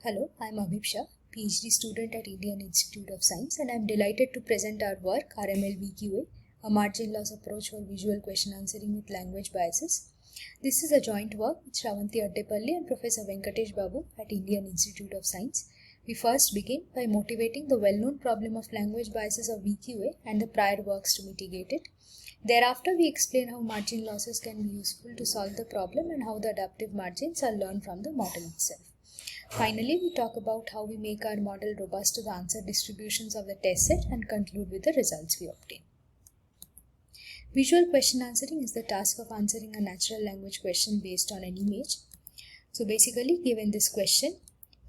Hello, I'm Rmlvqa, PhD student at Indian Institute of Science, and I'm delighted to present our work, Rmlvqa, a margin loss approach for visual question answering with language biases. This is a joint work with Shravanti Addepalli and Professor Venkatesh Babu at Indian Institute of Science. We first begin by motivating the well-known problem of language biases of VQA and the prior works to mitigate it. Thereafter, we explain how margin losses can be useful to solve the problem and how the adaptive margins are learned from the model itself. Finally, we talk about how we make our model robust to the answer distributions of the test set and conclude with the results we obtain. Visual question answering is the task of answering a natural language question based on an image. So basically, given this question,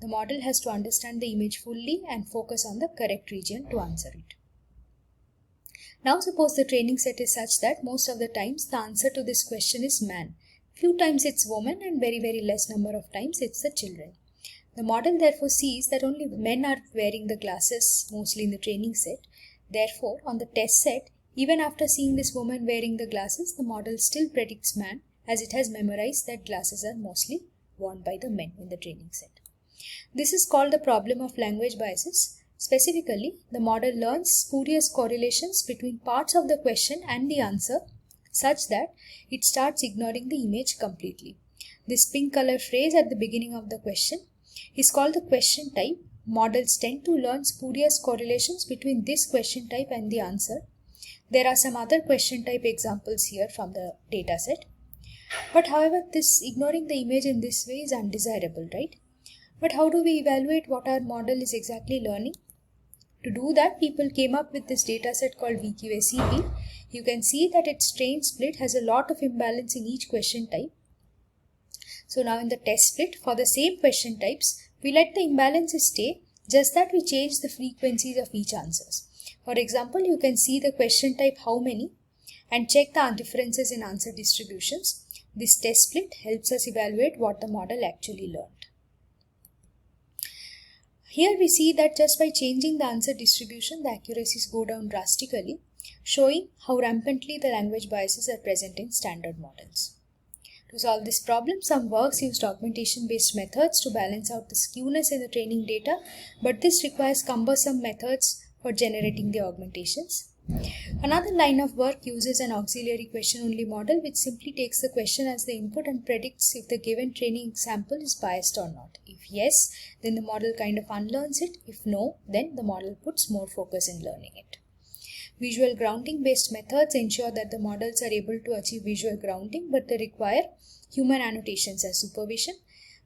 the model has to understand the image fully and focus on the correct region to answer it. Now suppose the training set is such that most of the times the answer to this question is man. Few times it's woman and very less number of times it's the children. The model therefore sees that only men are wearing the glasses mostly in the training set. Therefore, on the test set, even after seeing this woman wearing the glasses, the model still predicts man as it has memorized that glasses are mostly worn by the men in the training set. This is called the problem of language biases. Specifically, the model learns spurious correlations between parts of the question and the answer such that it starts ignoring the image completely. This pink color phrase at the beginning of the question is called the question type. Models tend to learn spurious correlations between this question type and the answer. There are some other question type examples here from the data set. But however, this ignoring the image in this way is undesirable, right? But how do we evaluate what our model is exactly learning? To do that, people came up with this data set called VQA-CP. You can see that its train split has a lot of imbalance in each question type. So now in the test split, for the same question types, we let the imbalances stay, just that we change the frequencies of each answers. For example, you can see the question type how many and check the differences in answer distributions. This test split helps us evaluate what the model actually learned. Here we see that just by changing the answer distribution, the accuracies go down drastically, showing how rampantly the language biases are present in standard models. To solve this problem, some works used augmentation-based methods to balance out the skewness in the training data, but this requires cumbersome methods for generating the augmentations. Another line of work uses an auxiliary question-only model which simply takes the question as the input and predicts if the given training sample is biased or not. If yes, then the model kind of unlearns it. If no, then the model puts more focus in learning it. Visual grounding based methods ensure that the models are able to achieve visual grounding, but they require human annotations as supervision.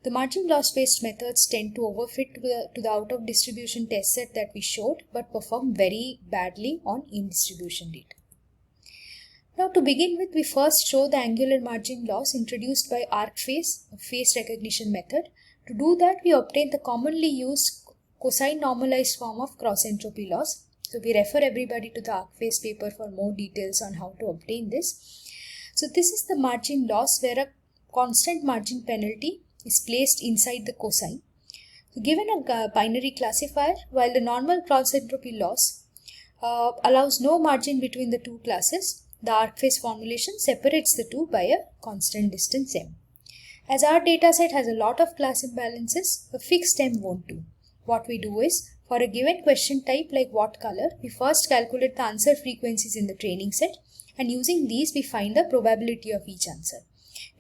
The margin loss based methods tend to overfit to the out of distribution test set that we showed, but perform very badly on in distribution data. Now to begin with, we first show the angular margin loss introduced by ArcFace, a face recognition method. To do that, we obtain the commonly used cosine normalized form of cross entropy loss. So we refer everybody to the ArcFace paper for more details on how to obtain this. So this is the margin loss where a constant margin penalty is placed inside the cosine. So given a binary classifier, while the normal cross entropy loss allows no margin between the two classes, the ArcFace formulation separates the two by a constant distance m. As our dataset has a lot of class imbalances, a fixed m won't do. What we do is, for a given question type like what color, we first calculate the answer frequencies in the training set, and using these we find the probability of each answer.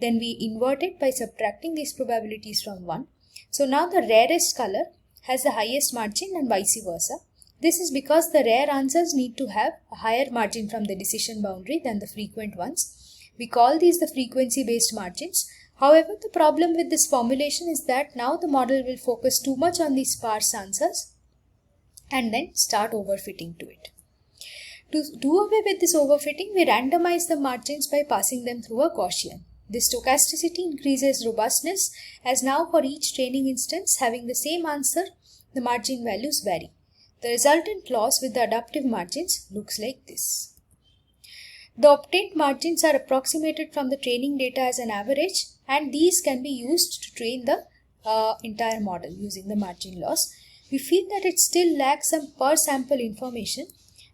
Then we invert it by subtracting these probabilities from 1. So now the rarest color has the highest margin and vice versa. This is because the rare answers need to have a higher margin from the decision boundary than the frequent ones. We call these the frequency based margins. However, the problem with this formulation is that now the model will focus too much on these sparse answers and then start overfitting to it. To do away with this overfitting, we randomize the margins by passing them through a Gaussian. This stochasticity increases robustness as now for each training instance having the same answer, the margin values vary. The resultant loss with the adaptive margins looks like this. The obtained margins are approximated from the training data as an average, and these can be used to train the entire model using the margin loss. We feel that it still lacks some per sample information,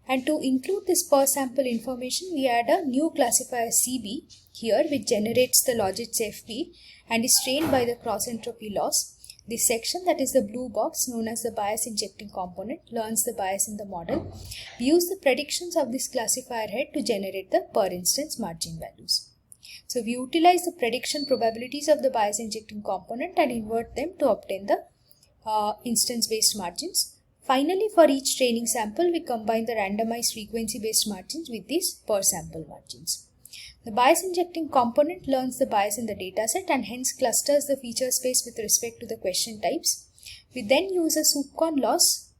and to include this per sample information, we add a new classifier CB here which generates the logits FP and is trained by the cross entropy loss. This section, that is the blue box known as the bias injecting component, learns the bias in the model. We use the predictions of this classifier head to generate the per instance margin values. So we utilize the prediction probabilities of the bias injecting component and invert them to obtain the instance based margins. Finally, for each training sample, we combine the randomized frequency based margins with these per sample margins. The bias injecting component learns the bias in the dataset and hence clusters the feature space with respect to the question types. We then use a SoupCon loss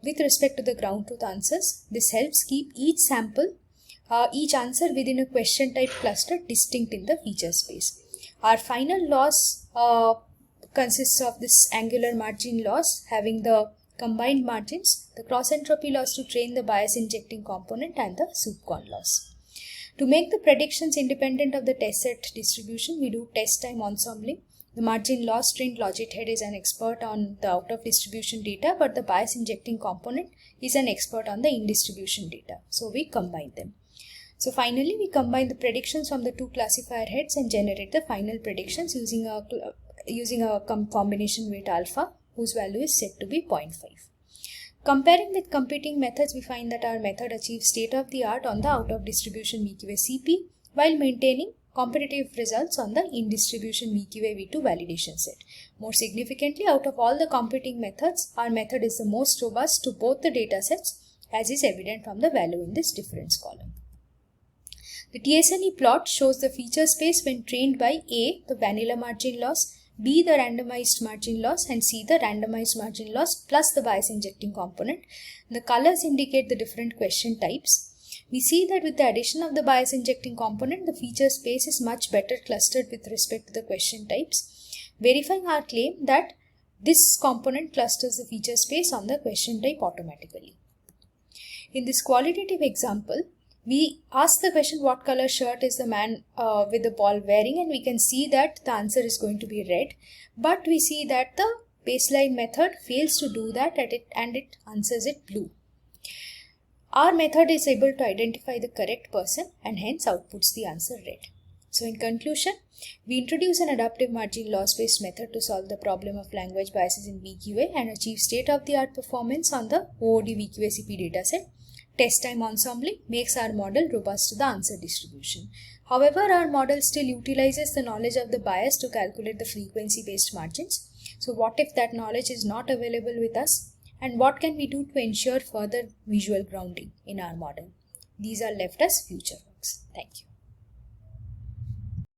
with respect to the ground truth answers. This helps keep each answer within a question type cluster distinct in the feature space. Our final loss consists of this angular margin loss having the combined margins, the cross entropy loss to train the bias injecting component, and the SoupCon loss. To make the predictions independent of the test set distribution, we do test time ensembling. The margin loss trained logit head is an expert on the out of distribution data, but the bias injecting component is an expert on the in distribution data. So we combine them. So finally, we combine the predictions from the two classifier heads and generate the final predictions using a combination weight alpha, whose value is set to be 0.5. Comparing with competing methods, we find that our method achieves state-of-the-art on the out-of-distribution VQA CP while maintaining competitive results on the in-distribution VQA V2 validation set. More significantly, out of all the competing methods, our method is the most robust to both the datasets, as is evident from the value in this difference column. The TSNE plot shows the feature space when trained by A, the vanilla margin loss, B, the randomized margin loss, and C, the randomized margin loss plus the bias injecting component. The colors indicate the different question types. We see that with the addition of the bias injecting component, the feature space is much better clustered with respect to the question types, verifying our claim that this component clusters the feature space on the question type automatically. In this qualitative example, we ask the question what color shirt is the man with the ball wearing, and we can see that the answer is going to be red, but we see that the baseline method fails to do that and it answers it blue. Our method is able to identify the correct person and hence outputs the answer red. So in conclusion, we introduce an adaptive margin loss based method to solve the problem of language biases in VQA and achieve state-of-the-art performance on the OOD VQA-CP dataset. Test time ensembling makes our model robust to the answer distribution. However, our model still utilizes the knowledge of the bias to calculate the frequency-based margins. So what if that knowledge is not available with us? And what can we do to ensure further visual grounding in our model? These are left as future works. Thank you.